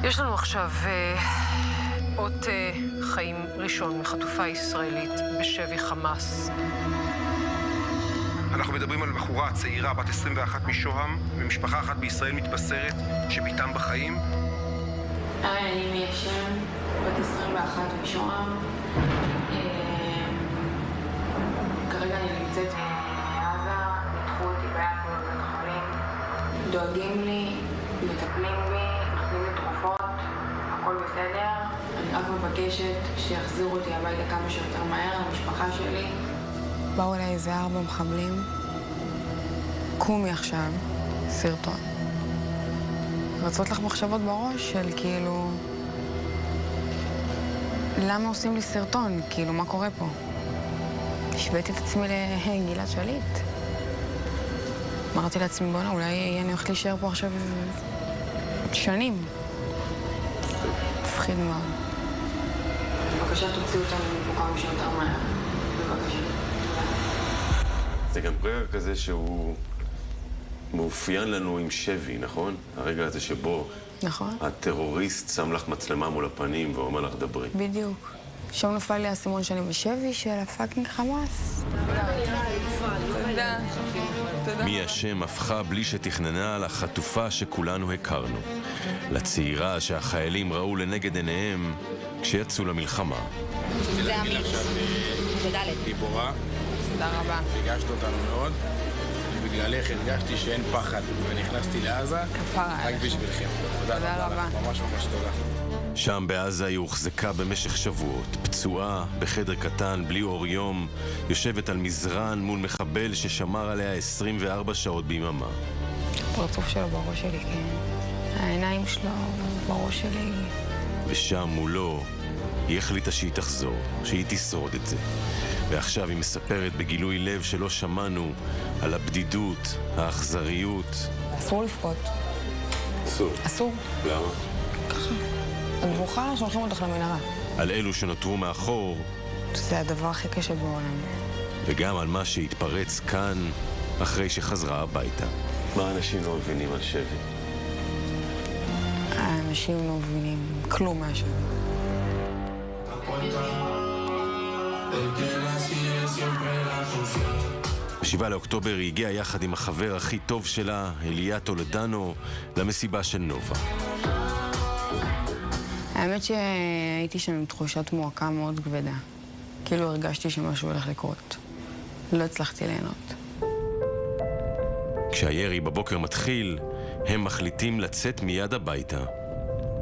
יש לנו עכשיו אות חיים ראשון מחטופה ישראלית בשבי חמאס. אנחנו מדברים על בחורה צעירה בת 21 משוהם, ומשפחה אחת בישראל מתבשרת שביתם בחיים. אני מיה שם, בת 21 משוהם. כרגע אני נמצאת בעזה, ניתחו אותי ביחד בבית חולים. דואגים לי, מטפלים בי, נותנים לי תרופות, הכל בסדר. אני רק מבקשת שיחזירו אותי הביתה כמה שיותר מהר למשפחה שלי. באו אליי איזה 4 מחבלים. קומי עכשיו, סרטון. רצות לך מחשבות בראש של כאילו... למה עושים לי סרטון? כאילו, מה קורה פה? השוויתי את עצמי לגלעד שליט. אמרתי לעצמי, בוא'נה, אולי אני הולכת להישאר פה עכשיו שנים. מפחיד מאוד. בבקשה, תוציאו אותנו כמה שיותר מהר. בבקשה. זה גם רגע כזה שהוא מאופיין לנו עם שבי, נכון? הרגע הזה שבו נכון. הטרוריסט שם לך מצלמה מול הפנים ואומר לך דברי. בדיוק. שם נפל לי הסימון שאני בשבי של הפאקינג חמאס. תודה. מיה שם הפכה בלי שתכננה לחטופה שכולנו הכרנו. לצעירה שהחיילים ראו לנגד עיניהם כשיצאו למלחמה. זה אמיר. תודה לב. גיבורה. תודה רבה. ריגשת אותנו מאוד. בגללך הרגשתי שאין פחד, ונכנסתי לעזה רק בשבילכם. תודה רבה. ממש ממש תודה. שם בעזה היא הוחזקה במשך שבועות, פצועה, בחדר קטן, בלי אור יום, יושבת על מזרן מול מחבל ששמר עליה 24 שעות ביממה. הפרצוף שלו בראש שלי, כן. העיניים שלו בראש שלי. ושם מולו היא החליטה שהיא תחזור, שהיא תשרוד את זה. ועכשיו היא מספרת בגילוי לב שלא שמענו על הבדידות, האכזריות. אסור לבכות. אסור. אסור. למה? ככה. את בוכה, שולחים אותך למנהרה. על אלו שנותרו מאחור. זה הדבר הכי קשה בעולם. וגם על מה שהתפרץ כאן אחרי שחזרה הביתה. מה אנשים לא מבינים על שבי? האנשים לא מבינים כלום מהשבי. ב7 לאוקטובר היא הגיעה יחד עם החבר הכי טוב שלה, אליה טולדנו, למסיבה של נובה. האמת שהייתי שם עם תחושת מועקה מאוד כבדה. כאילו הרגשתי שמשהו הולך לקרות. לא הצלחתי ליהנות. כשהירי בבוקר מתחיל, הם מחליטים לצאת מיד הביתה.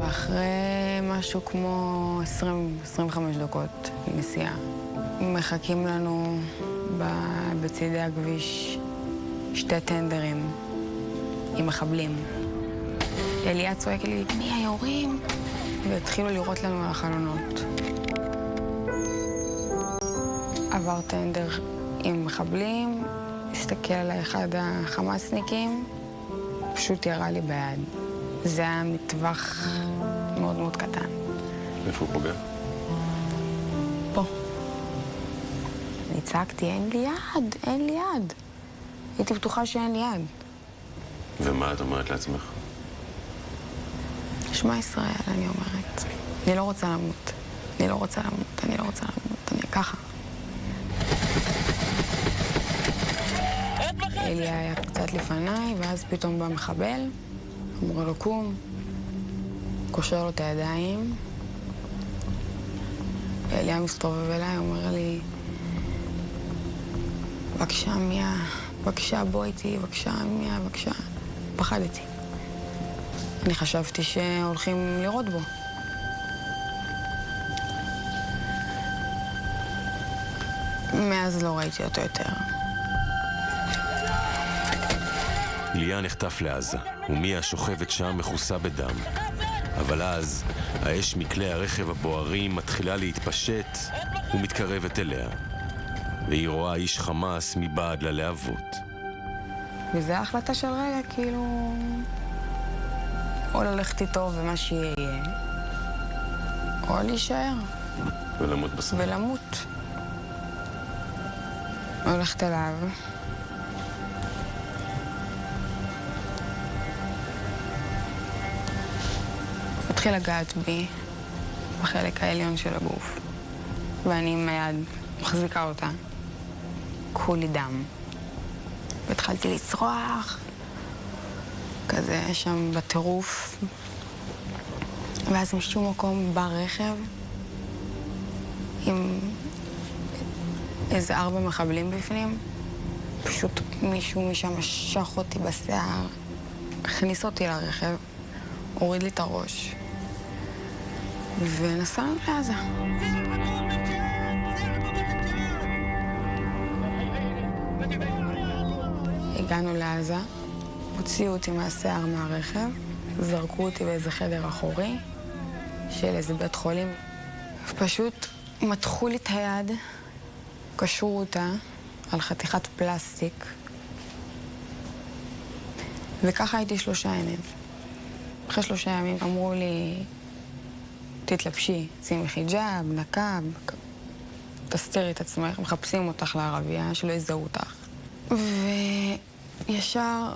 ואחרי משהו כמו 20-25 דקות נסיעה, מחכים לנו בצידי הכביש 2 טנדרים עם מחבלים. אליה צועק לי, מי היורים? והתחילו לראות לנו על החלונות. עבר טנדר עם מחבלים, הסתכל עליי אחד החמאסניקים, פשוט ירה לי ביד. זה היה מטווח מאוד מאוד קטן. איפה הוא פוגע? פה. אני צעקתי, אין לי יד, אין לי יד. הייתי בטוחה שאין לי יד. ומה את אומרת לעצמך? שמע ישראל, אני אומרת. אני לא רוצה למות. אני לא רוצה למות, אני לא רוצה למות. אני ככה. אלי היה קצת לפניי, ואז פתאום בא מחבל, אמרו לו קום, קושר לו את הידיים. אליה מסתובב אליי, אומר לי, בבקשה מיה, בבקשה בוא איתי, בבקשה מיה, בבקשה. פחדתי. אני חשבתי שהולכים לראות בו. מאז לא ראיתי אותו יותר. אליה נחטף לעזה, ומיה שוכבת שם מכוסה בדם. אבל אז האש מכלי הרכב הבוערים מתחילה להתפשט ומתקרבת אליה. והיא רואה איש חמאס מבעד ללהבות. וזה ההחלטה של רגע, כאילו... או ללכת איתו ומה שיהיה, או להישאר. ולמות בסוף. ולמות. הולכת אליו. התחיל לגעת בי בחלק העליון של הגוף, ואני עם היד מחזיקה אותה. כולי דם. והתחלתי לצרוח, כזה שם בטירוף. ואז משום מקום בא רכב עם איזה 4 מחבלים בפנים. פשוט מישהו משם משך אותי בשיער, הכניס אותי לרכב, הוריד לי את הראש, ונסענו לעזה. הגענו לעזה, הוציאו אותי מהשיער מהרכב, זרקו אותי באיזה חדר אחורי של איזה בית חולים. פשוט מתחו לי את היד, קשרו אותה על חתיכת פלסטיק, וככה הייתי 3 ימים. אחרי 3 ימים אמרו לי, תתלבשי, שימי חיג'אב, נקאב, תסתירי את עצמך, מחפשים אותך לערבייה, שלא יזהו אותך. וישר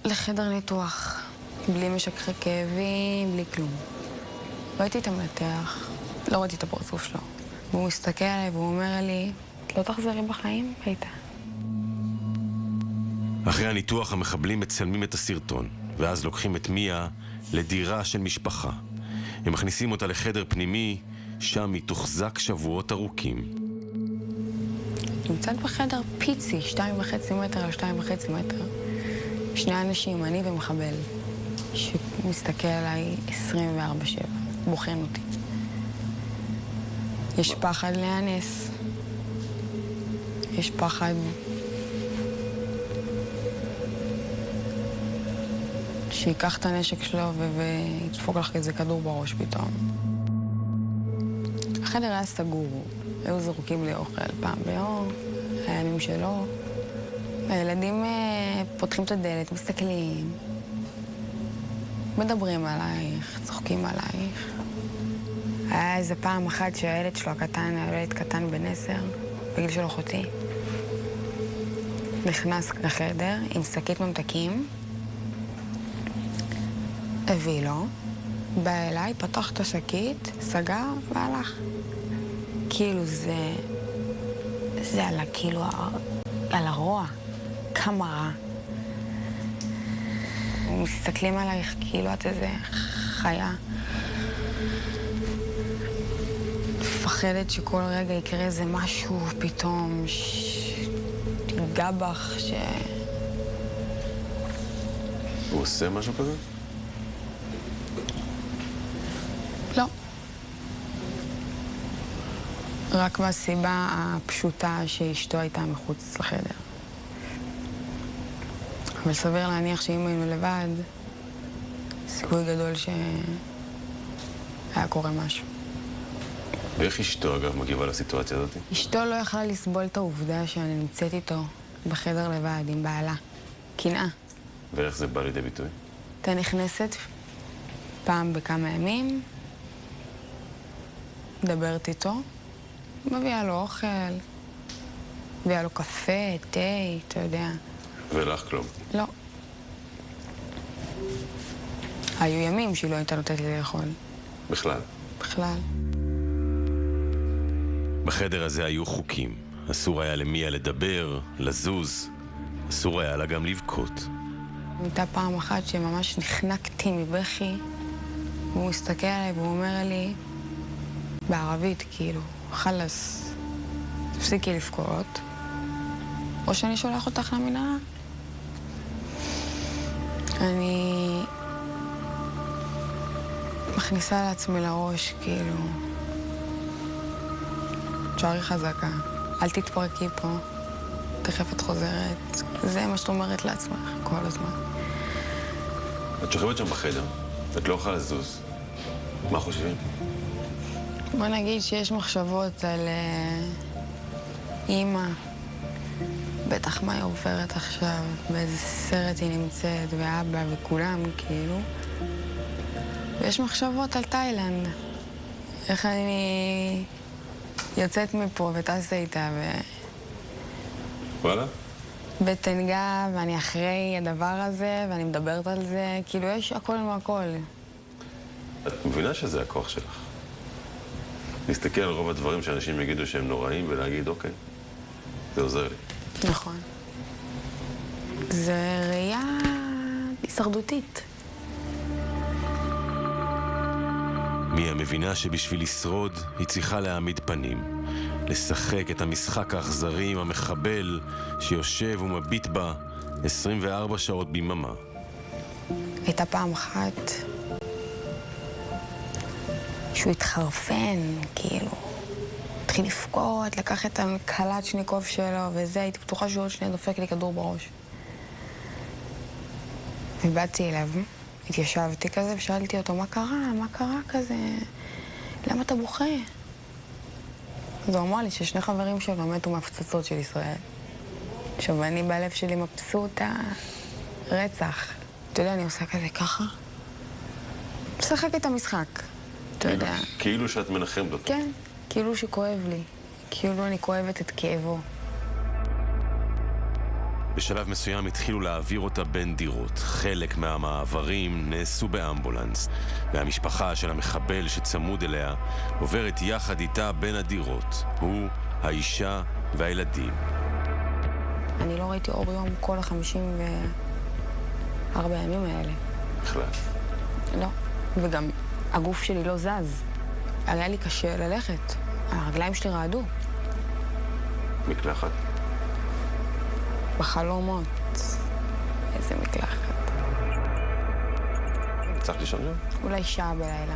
לחדר ניתוח, בלי משככי כאבים, בלי כלום. ראיתי את המנתח, לא ראיתי את הפרצוף שלו. והוא מסתכל עליי והוא אומר לי, לא תחזרי בחיים, ביתה. אחרי הניתוח המחבלים מצלמים את הסרטון, ואז לוקחים את מיה לדירה של משפחה. הם מכניסים אותה לחדר פנימי, שם היא תוחזק שבועות ארוכים. נמצאת בחדר פיצי, 2.5 מטר על 2.5 מטר. 2 אנשים, אני ומחבל, שמסתכל עליי 24/7, בוחן אותי. יש פחד להיאנס. יש פחד שיקח את הנשק שלו וידפוק לך איזה כדור בראש פתאום. החדר היה סגור, היו זרוקים לי אוכל פעם ביום, הימים שלו. הילדים פותחים את הדלת, מסתכלים, מדברים עלייך, צוחקים עלייך. היה איזה פעם אחת שהילד שלו הקטן, היה ילד קטן בן 10, בגיל של אחותי. נכנס לחדר עם שקית ממתקים, הביא לו, בא אליי, פתח את השקית, סגר והלך. כאילו זה כאילו על הרוע, כמה רע. מסתכלים עלייך כאילו את איזה חיה. מפחדת שכל רגע יקרה איזה משהו פתאום, תיגע בך, הוא עושה משהו כזה? לא. רק מהסיבה הפשוטה שאשתו הייתה מחוץ לחדר. אבל סביר להניח שאם היינו לבד, סיכוי גדול שהיה קורה משהו. ואיך אשתו, אגב, מגיבה לסיטואציה הזאת? אשתו לא יכלה לסבול את העובדה שאני נמצאת איתו בחדר לבד עם בעלה. קנאה. ואיך זה בא לידי ביטוי? אתה נכנסת פעם בכמה ימים, מדברת איתו, מביאה לו אוכל, מביאה לו קפה, תה, אתה יודע. ולך כלום? לא. היו ימים שהיא לא הייתה נותנת לי לאכול. בכלל? בכלל. בחדר הזה היו חוקים. אסור היה למיה לדבר, לזוז. אסור היה לה גם לבכות. הייתה פעם אחת שממש נחנקתי מבכי, והוא מסתכל עליי והוא אומר לי, בערבית כאילו, חלס, תפסיקי לבכות, או שאני שולח אותך למנהרה. אני מכניסה לעצמי לראש, כאילו, תשארי חזקה, אל תתפרקי פה, תכף את חוזרת. זה מה שאת אומרת לעצמך כל הזמן. את שוכבת שם בחדר, את לא יכולה לזוז. מה חושבים? בוא נגיד שיש מחשבות על אימא. בטח מה היא עוברת עכשיו, באיזה סרט היא נמצאת, ואבא וכולם, כאילו. ויש מחשבות על תאילנד. איך אני יוצאת מפה וטסה איתה וואלה? בתנגה, ואני אחרי הדבר הזה, ואני מדברת על זה, כאילו יש הכל מהכל. את מבינה שזה הכוח שלך. להסתכל על רוב הדברים שאנשים יגידו שהם נוראים ולהגיד, אוקיי, זה עוזר לי. נכון. זה ראייה הישרדותית. מיה מבינה שבשביל לשרוד היא צריכה להעמיד פנים, לשחק את המשחק האכזרי עם המחבל שיושב ומביט בה 24 שעות ביממה. הייתה פעם אחת שהוא התחרפן, כאילו. התחיל לפקוד, לקח את הקלצ'ניקוב שלו וזה, הייתי בטוחה שהוא עוד שנייה דופק לי כדור בראש. ובאתי אליו, התיישבתי כזה ושאלתי אותו, מה קרה כזה? למה אתה בוכה? אז הוא אמר לי ששני חברים שלו מתו מהפצצות של ישראל. עכשיו, אני בלב שלי מבסוטה רצח. אתה יודע, אני עושה כזה ככה. משחק את המשחק, אתה יודע. כאילו שאת מנחמת אותו. כן, כאילו שכואב לי. כאילו אני כואבת את כאבו. בשלב מסוים התחילו להעביר אותה בין דירות. חלק מהמעברים נעשו באמבולנס, והמשפחה של המחבל שצמוד אליה עוברת יחד איתה בין הדירות. הוא, האישה והילדים. אני לא ראיתי אור יום כל 54 הימים האלה. בכלל. לא. וגם הגוף שלי לא זז. היה לי קשה ללכת. הרגליים שלי רעדו. מקלחת. בחלומות. איזה מקלחת. צריך לישון שם? אולי שעה בלילה.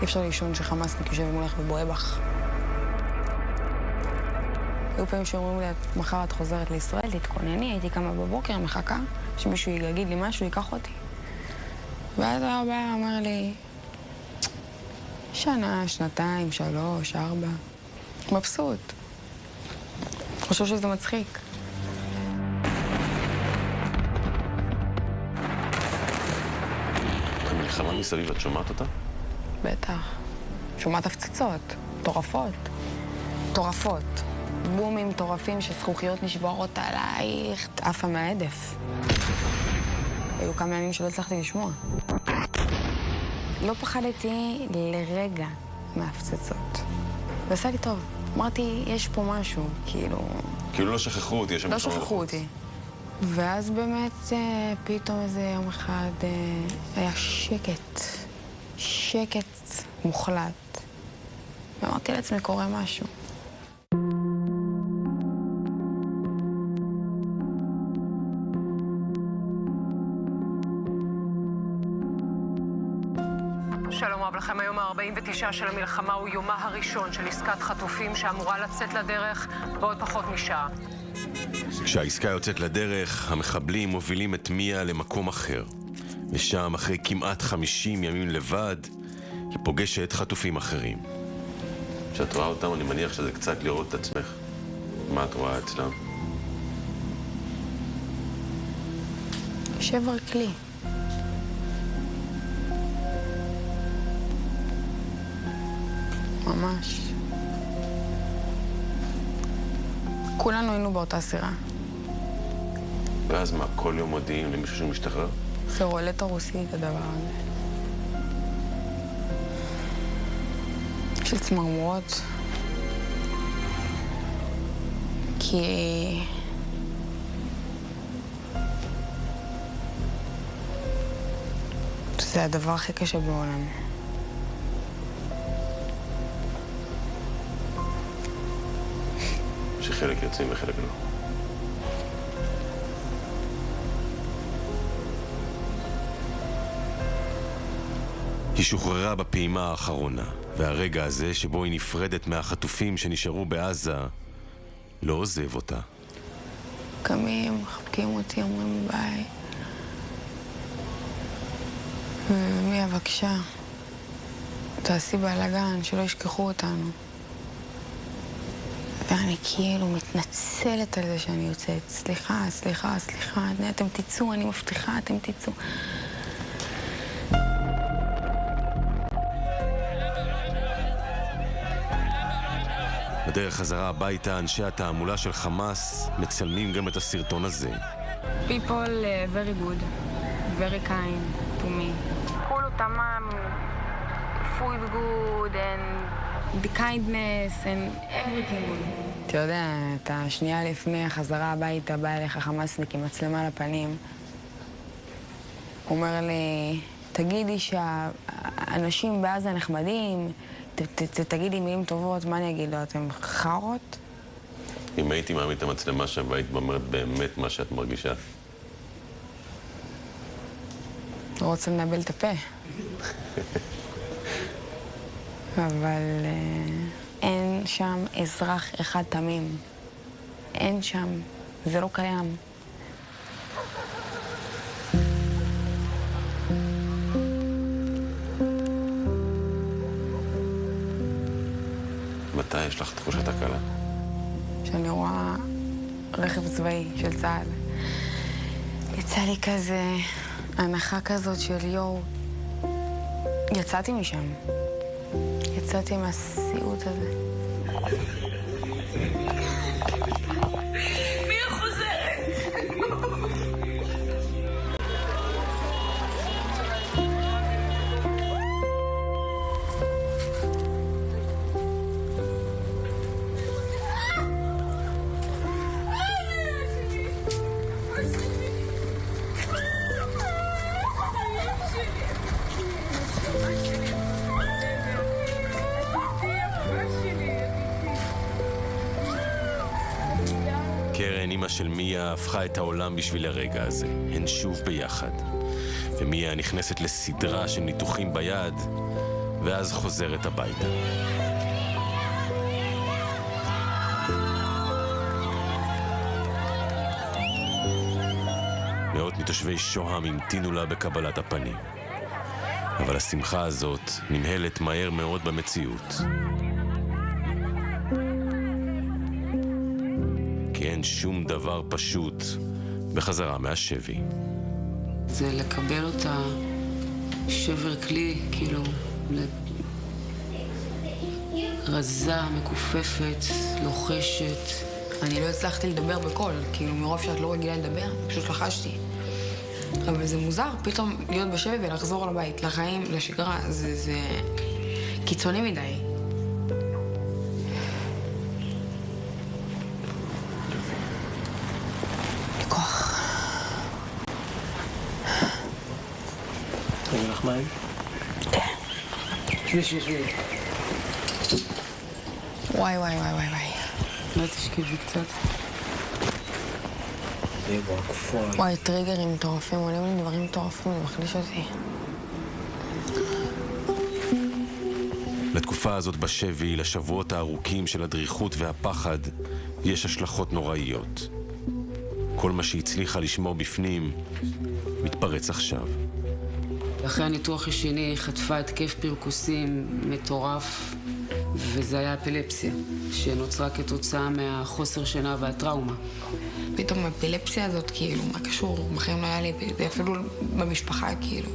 אי אפשר לישון שחמאסניק יושב ומולך ובואה בך. היו פעמים שאומרים לי, מחר את חוזרת לישראל, תתכונני, הייתי קמה בבוקר, מחכה, שמישהו יגיד לי משהו, ייקח אותי. ואז הבא אומר לי, שנה, שנתיים, 3, 4. מבסוט. חושב שזה מצחיק. המלחמה מסביב, את שומעת אותה? בטח. שומעת הפצצות. טורפות. טורפות. בומים טורפים שזכוכיות נשברות עלייך, עפה מהעדף. היו כמה ימים שלא הצלחתי לשמוע. לא פחדתי לרגע מהפצצות. ועשה לי טוב. אמרתי, יש פה משהו, כאילו... כאילו לא שכחו אותי, יש שם... לא שכחו אותי. ואז באמת פתאום איזה יום אחד היה שקט. שקט מוחלט. ואמרתי לעצמי, קורה משהו. שלום רב לכם. היום ה-49 של המלחמה הוא יומה הראשון של עסקת חטופים שאמורה לצאת לדרך בעוד פחות משעה. כשהעסקה יוצאת לדרך, המחבלים מובילים את מיה למקום אחר. ושם, אחרי כמעט 50 ימים לבד, היא פוגשת חטופים אחרים. כשאת רואה אותם, אני מניח שזה קצת לראות את עצמך. מה את רואה אצלם? שבר כלי. ממש. כולנו היינו באותה סירה. ואז מה, כל יום מודיעים למישהו שמשתחרר? זה רולטה רוסית, הדבר הזה. של צמרמורות. כי... זה הדבר הכי קשה בעולם. שחלק יוצאים וחלק לא. היא שוחררה בפעימה האחרונה, והרגע הזה שבו היא נפרדת מהחטופים שנשארו בעזה לא עוזב אותה. קמים, מחבקים אותי, אומרים ביי. ומיה, בבקשה, תעשי בלגן, שלא ישכחו אותנו. ואני כאילו מתנצלת על זה שאני יוצאת. סליחה, סליחה, סליחה. אתם תצאו, אני מבטיחה, אתם תצאו. בדרך חזרה הביתה, אנשי התעמולה של חמאס מצלמים גם את הסרטון הזה. People very good, very kind. to me. כולו תמם, food good and the kindness and everything. אתה יודע, את השנייה לפני החזרה הביתה, בא אליך חמאסניק עם מצלמה לפנים. הוא אומר לי, תגידי שהאנשים בעזה נחמדים, תגידי מילים טובות, מה אני אגיד לו? אתם חרות? אם הייתי מעמיד את המצלמה שם והיית אומרת באמת מה שאת מרגישה. לא רוצה לנבל את הפה. אבל אין שם אזרח אחד תמים. אין שם. זה לא קיים. מתי יש לך תחושת הקלה? שאני רואה רכב צבאי של צה"ל. יצא לי כזה הנחה כזאת של יואו. יצאתי משם. יצאתי מהסיוט הזה. מי חוזרת? קרן, אמא של מיה, הפכה את העולם בשביל הרגע הזה. הן שוב ביחד. ומיה נכנסת לסדרה של ניתוחים ביד, ואז חוזרת הביתה. מאות מתושבי שוהם המתינו לה בקבלת הפנים. אבל השמחה הזאת נמהלת מהר מאוד במציאות. כי אין שום דבר פשוט בחזרה מהשבי. זה לקבל אותה שבר כלי, כאילו, רזה, מקופפת, לוחשת. אני לא הצלחתי לדבר בקול, כאילו מרוב שאת לא רגילה לדבר, פשוט לחשתי. אבל זה מוזר, פתאום להיות בשבי ולחזור לבית, לחיים, לשגרה, זה קיצוני מדי. כוח. תראי לך מים? כן. שבי. וואי. לא תשכבי קצת. וואי, טריגרים מטורפים, עולים לי דברים מטורפים, זה מחליש אותי. לתקופה הזאת בשבי, לשבועות הארוכים של הדריכות והפחד, יש השלכות נוראיות. כל מה שהצליחה לשמור בפנים, מתפרץ עכשיו. אחרי הניתוח השני חטפה התקף פרקוסים מטורף, וזה היה אפילפסיה, שנוצרה כתוצאה מהחוסר שינה והטראומה. פתאום האפילפסיה הזאת, כאילו, מה קשור? בחיים לא היה לי, אפילו במשפחה, כאילו.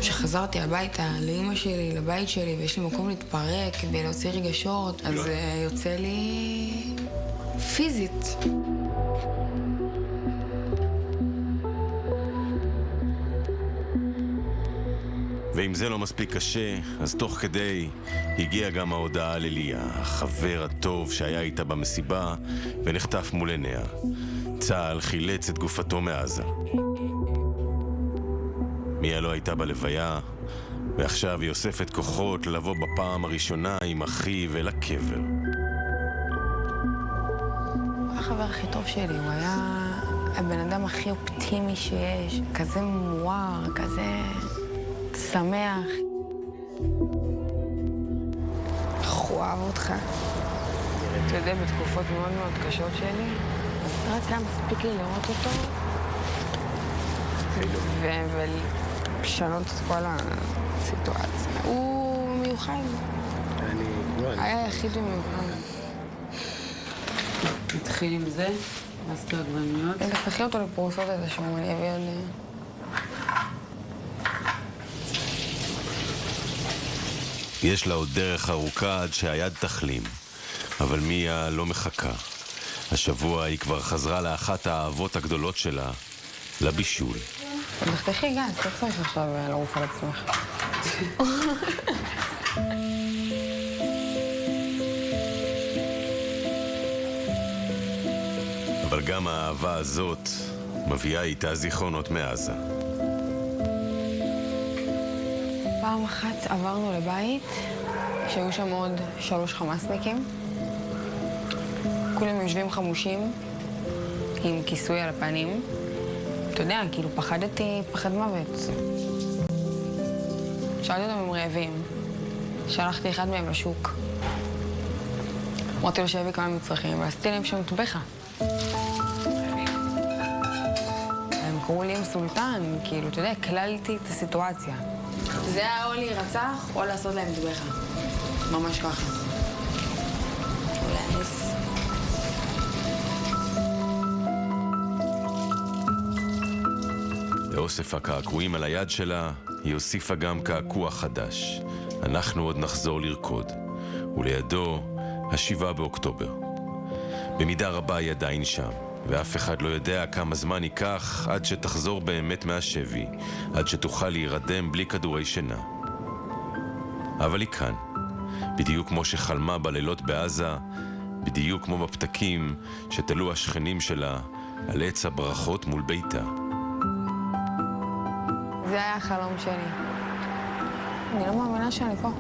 כשחזרתי הביתה, לאמא שלי, לבית שלי, ויש לי מקום להתפרק ולהוציא רגשות, אז יוצא לי פיזית. ואם זה לא מספיק קשה, אז תוך כדי הגיעה גם ההודעה לליה, החבר הטוב שהיה איתה במסיבה ונחטף מול עיניה. צה"ל חילץ את גופתו מעזה. מיה לא הייתה בלוויה, ועכשיו היא אוספת כוחות לבוא בפעם הראשונה עם אחיו אל הקבר. הוא החבר הכי טוב שלי, הוא היה הבן אדם הכי אופטימי שיש, כזה מואר, כזה שמח. הוא אוהב אותך. אתה יודע, בתקופות מאוד מאוד קשות שלי, רק היה מספיק לי לראות אותו ולשנות את כל הסיטואציה. הוא מיוחד. היה היחיד ומיוחד. נתחיל עם זה, אז את העגבניות. תפתחי אותו לפרוסות את השום, אני אביא עוד... יש לה עוד דרך ארוכה עד שהיד תחלים, אבל מיה לא מחכה. השבוע היא כבר חזרה לאחת האהבות הגדולות שלה, לבישול. תחתכי גז, לא צריך עכשיו לעוף על עצמך. אבל גם האהבה הזאת מביאה איתה זיכרונות מעזה. פעם אחת עברנו לבית שהיו שם עוד 3 חמאסניקים. כולם יושבים חמושים עם כיסוי על הפנים. אתה יודע, כאילו פחדתי פחד מוות. שאלתי אותם אם רעבים. שלחתי אחד מהם לשוק. אמרתי לו שיביא כמה מצרכים, ועשיתי להם שם טבחה. הם קראו לי עם סולטן, כאילו, אתה יודע, כללתי את הסיטואציה. זה היה או להירצח או לעשות להם טבחה. ממש ככה. ולהניס. לאוסף הקעקועים על היד שלה, היא הוסיפה גם קעקוע חדש. אנחנו עוד נחזור לרקוד. ולידו, 7 באוקטובר. במידה רבה היא עדיין שם, ואף אחד לא יודע כמה זמן ייקח עד שתחזור באמת מהשבי, עד שתוכל להירדם בלי כדורי שינה. אבל היא כאן, בדיוק כמו שחלמה בלילות בעזה, בדיוק כמו בפתקים שתלו השכנים שלה על עץ הברכות מול ביתה. זה היה החלום שלי. אני לא מאמינה שאני פה.